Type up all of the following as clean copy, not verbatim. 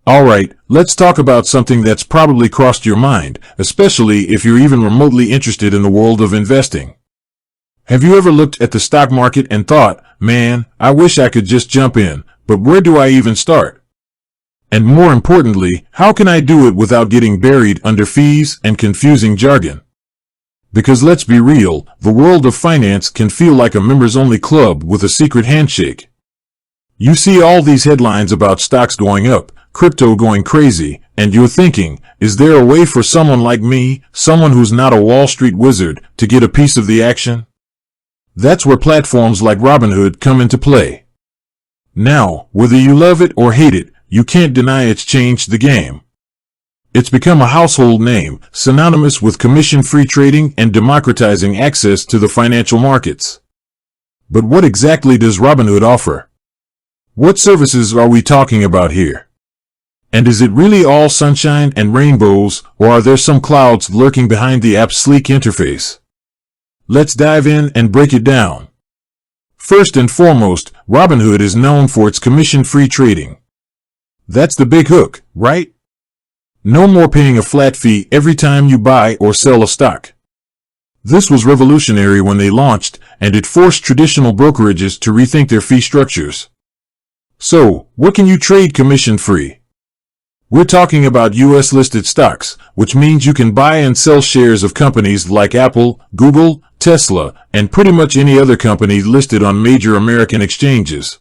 Alright, let's talk about something that's probably crossed your mind, especially if you're even remotely interested in the world of investing. Have you ever looked at the stock market and thought, man, I wish I could just jump in, but where do I even start? And more importantly, how can I do it without getting buried under fees and confusing jargon? Because let's be real, the world of finance can feel like a members-only club with a secret handshake. You see all these headlines about stocks going up, crypto going crazy, and you're thinking, is there a way for someone like me, someone who's not a Wall Street wizard, to get a piece of the action? That's where platforms like Robinhood come into play. Now, whether you love it or hate it, you can't deny it's changed the game. It's become a household name, synonymous with commission-free trading and democratizing access to the financial markets. But what exactly does Robinhood offer? What services are we talking about here? And is it really all sunshine and rainbows, or are there some clouds lurking behind the app's sleek interface? Let's dive in and break it down. First and foremost, Robinhood is known for its commission-free trading. That's the big hook, right? No more paying a flat fee every time you buy or sell a stock. This was revolutionary when they launched, and it forced traditional brokerages to rethink their fee structures. So, what can you trade commission-free? We're talking about US-listed stocks, which means you can buy and sell shares of companies like Apple, Google, Tesla, and pretty much any other company listed on major American exchanges.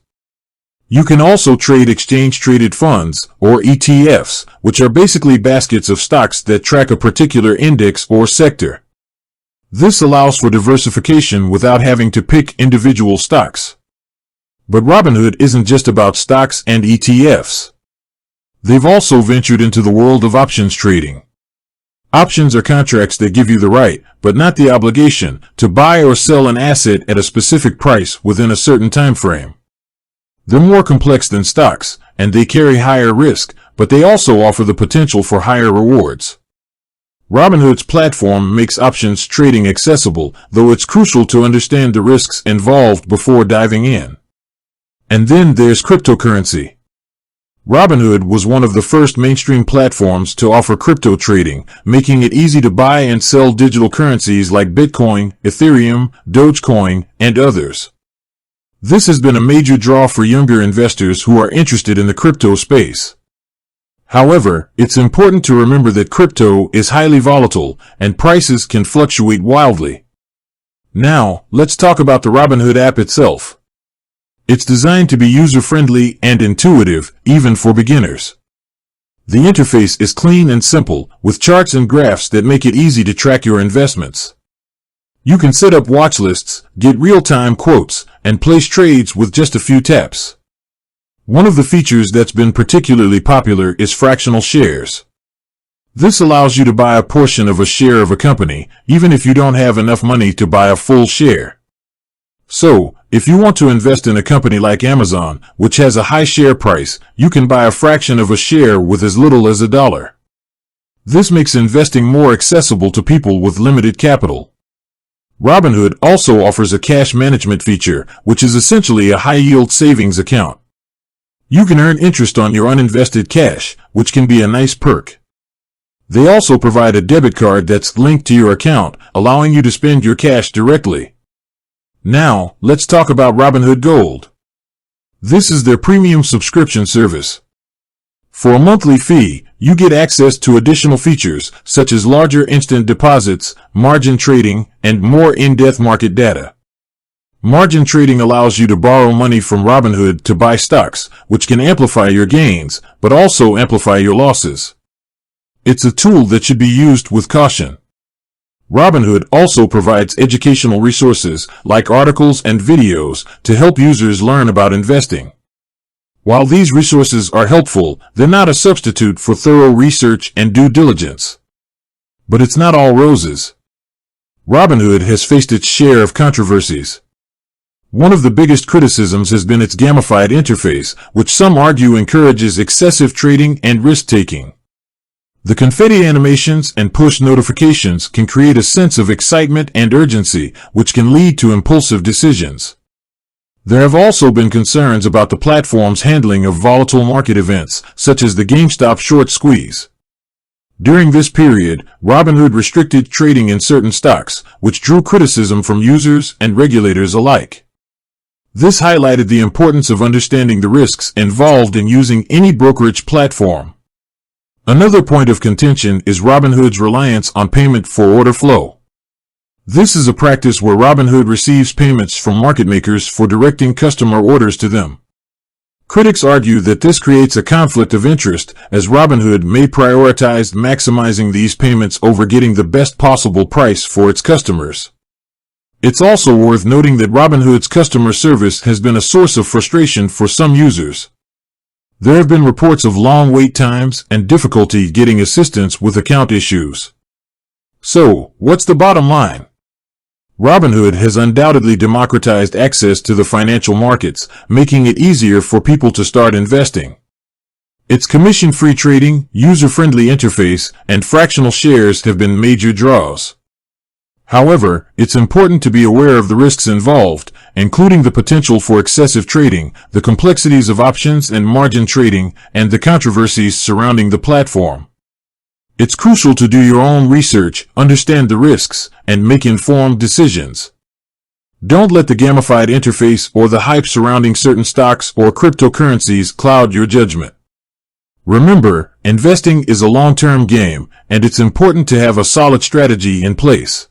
You can also trade exchange-traded funds, or ETFs, which are basically baskets of stocks that track a particular index or sector. This allows for diversification without having to pick individual stocks. But Robinhood isn't just about stocks and ETFs. They've also ventured into the world of options trading. Options are contracts that give you the right, but not the obligation, to buy or sell an asset at a specific price within a certain time frame. They're more complex than stocks, and they carry higher risk, but they also offer the potential for higher rewards. Robinhood's platform makes options trading accessible, though it's crucial to understand the risks involved before diving in. And then there's cryptocurrency. Robinhood was one of the first mainstream platforms to offer crypto trading, making it easy to buy and sell digital currencies like Bitcoin, Ethereum, Dogecoin, and others. This has been a major draw for younger investors who are interested in the crypto space. However, it's important to remember that crypto is highly volatile, and prices can fluctuate wildly. Now, let's talk about the Robinhood app itself. It's designed to be user-friendly and intuitive, even for beginners. The interface is clean and simple, with charts and graphs that make it easy to track your investments. You can set up watch lists, get real-time quotes, and place trades with just a few taps. One of the features that's been particularly popular is fractional shares. This allows you to buy a portion of a share of a company, even if you don't have enough money to buy a full share. So, if you want to invest in a company like Amazon, which has a high share price, you can buy a fraction of a share with as little as $1. This makes investing more accessible to people with limited capital. Robinhood also offers a cash management feature, which is essentially a high-yield savings account. You can earn interest on your uninvested cash, which can be a nice perk. They also provide a debit card that's linked to your account, allowing you to spend your cash directly. Now, let's talk about Robinhood Gold. This is their premium subscription service. For a monthly fee, you get access to additional features, such as larger instant deposits, margin trading, and more in-depth market data. Margin trading allows you to borrow money from Robinhood to buy stocks, which can amplify your gains, but also amplify your losses. It's a tool that should be used with caution. Robinhood also provides educational resources, like articles and videos, to help users learn about investing. While these resources are helpful, they're not a substitute for thorough research and due diligence. But it's not all roses. Robinhood has faced its share of controversies. One of the biggest criticisms has been its gamified interface, which some argue encourages excessive trading and risk-taking. The confetti animations and push notifications can create a sense of excitement and urgency, which can lead to impulsive decisions. There have also been concerns about the platform's handling of volatile market events, such as the GameStop short squeeze. During this period, Robinhood restricted trading in certain stocks, which drew criticism from users and regulators alike. This highlighted the importance of understanding the risks involved in using any brokerage platform. Another point of contention is Robinhood's reliance on payment for order flow. This is a practice where Robinhood receives payments from market makers for directing customer orders to them. Critics argue that this creates a conflict of interest, as Robinhood may prioritize maximizing these payments over getting the best possible price for its customers. It's also worth noting that Robinhood's customer service has been a source of frustration for some users. There have been reports of long wait times and difficulty getting assistance with account issues. So, what's the bottom line? Robinhood has undoubtedly democratized access to the financial markets, making it easier for people to start investing. Its commission-free trading, user-friendly interface, and fractional shares have been major draws. However, it's important to be aware of the risks involved, including the potential for excessive trading, the complexities of options and margin trading, and the controversies surrounding the platform. It's crucial to do your own research, understand the risks, and make informed decisions. Don't let the gamified interface or the hype surrounding certain stocks or cryptocurrencies cloud your judgment. Remember, investing is a long-term game, and it's important to have a solid strategy in place.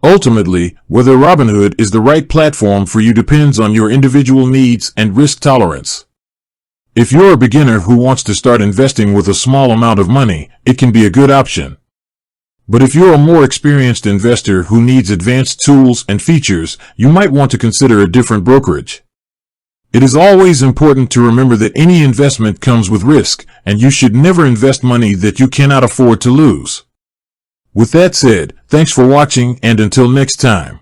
Ultimately, whether Robinhood is the right platform for you depends on your individual needs and risk tolerance. If you're a beginner who wants to start investing with a small amount of money, it can be a good option. But if you're a more experienced investor who needs advanced tools and features, you might want to consider a different brokerage. It is always important to remember that any investment comes with risk, and you should never invest money that you cannot afford to lose. With that said, thanks for watching, and until next time.